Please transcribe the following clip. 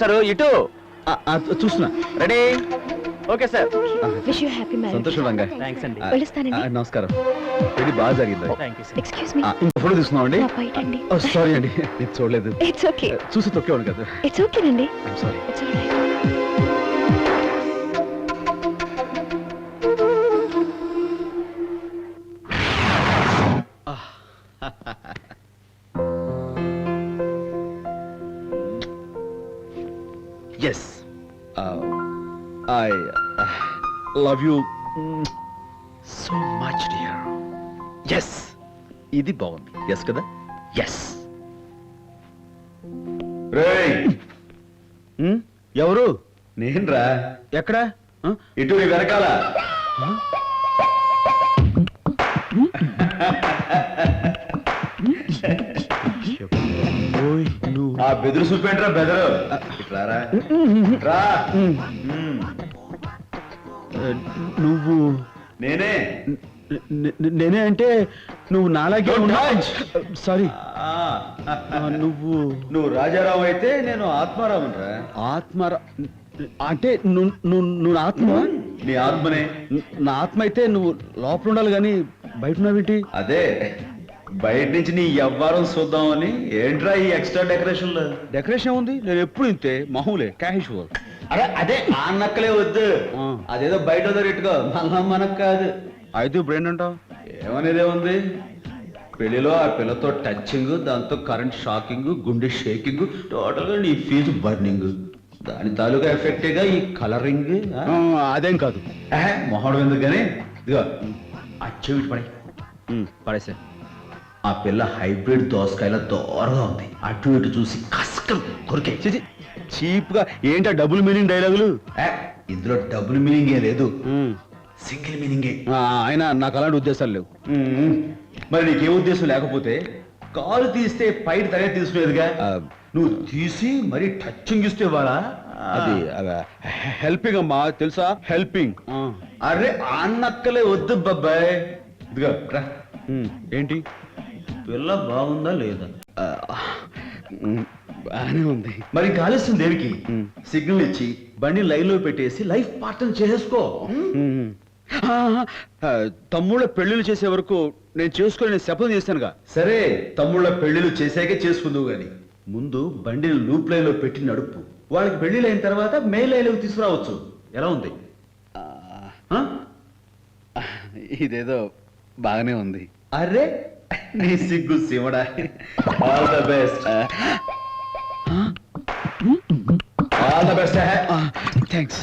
Sir ఇటు చూస్తున్నా. Ready okay sir. Wish you happy marriage. సంతోషం రంగా. థ్యాంక్స్ అండి. వెళ్ళొస్తానండి. నమస్కారం. పెళ్లి బాగా జరిగింది. Thank you sir. Excuse me. ఇంకో ఫోటో తీసుకున్నాం అండి. నా బయట అండి. సారీ అండి, నేను చూడలేదు. It's okay. చూసి తొక్కేవాడు కదా. ఇట్స్ ఓకేనండి. Sorry. It's alright. Yes, I love you so much dear. Yes, ఇది బాగుంది. ఎస్ కదా. ఎస్. ఎవరు? నేనురా. ఎక్కడ? ఇటు వెనకాల. ఆ బెదురు చూపేంట్రా బెదరు. ఇట్లారా రా. నువ్వు నేనే. నేనే అంటే నువ్వు నాలాగే సారీ. నువ్వు రాజారావు అయితే నేను ఆత్మారావు రా. ఆత్మారావు అంటే నువ్వు ఆత్మ. నీ ఆత్మనే. నా ఆత్మ అయితే నువ్వు లోపల ఉండాలి కానీ బయట ఉన్నావేంటి? అదే బయట నుంచి నీ ఎవ్వరం చూద్దామని. ఏంట్రా ఈ ఎక్స్ట్రా డెకరేషన్? డెకరేషన్ ఉంది, నేను ఎప్పుడు ఇంతే మామూలే క్యాషువల్. అరే అదే ఆ నక్కలే వద్దు, అదేదో బయట వదిలేట్టుకో, మళ్ళా మనకు కాదు. అయితే ఇప్పుడు ఏంటంటావు? ఏమనేదే ఉంది. పెళ్లిలో ఆ పిల్లతో టచింగ్, దాంతో కరెంట్ షాకింగ్, గుండె షేకింగ్, టోటల్ గా నీ ఫీజు బర్నింగ్. దాని తాలూకా ఎఫెక్టేగా ఈ కలరింగ్. అదేం కాదు మొహం ఎందుకు కానీ. ఇదిగో అచ్చు పడే పడేసా. ఆ పిల్ల హైబ్రిడ్ దోసకాయల దూరంగా ఉంది. అటు ఇటు చూసి కష్టం కొరికే. చీప్ గా ఏంటా డబుల్ మీనింగ్ డైలాగులు? ఇందులో డబుల్ మీనింగ్ ఏ లేదు, సింగిల్ మీనింగే. అయినా నాకు అలాంటి ఉద్దేశాలు లేవు. మరి నీకే ఉద్దేశం లేకపోతే కాలు తీస్తే పైన తనే తీసుకునేదిగా. నువ్వు తీసి మరి టచింగ్ ఇస్తే వాళ్ళ అది హెల్పింగ్ అమ్మా, తెలుసా? హెల్పింగ్. అరే ఆ నక్కలే వద్దు బాబాయ్. ఇదిగా ఏంటి పిల్ల బాగుందా లేదా? బాగానే ఉంది. మరి కాలుస్తుంది దేనికి? సిగ్నల్ ఇచ్చి బండి లైన్ లో పెట్టేసి లైఫ్ పార్ట్నర్ చేసుకో. తమ్ముళ్ళ పెళ్లిళ్ళు చేసే వరకు నేను చేసుకుని శపథం చేశానుగా. సరే తమ్ముళ్ళ పెళ్లిళ్ళు చేసాకే చేసుకుందువు గాని ముందు బండిని లూప్ లైన్ లో పెట్టి నడుపు. వాళ్ళకి పెళ్లిళ్ళు అయిన తర్వాత మెయిన్ లైన్ లోకి తీసుకురావచ్చు. ఎలా ఉంది? ఇదేదో బాగానే ఉంది. అరే నీ సిగ్గు సిమడా. All the best. All the best. Thanks.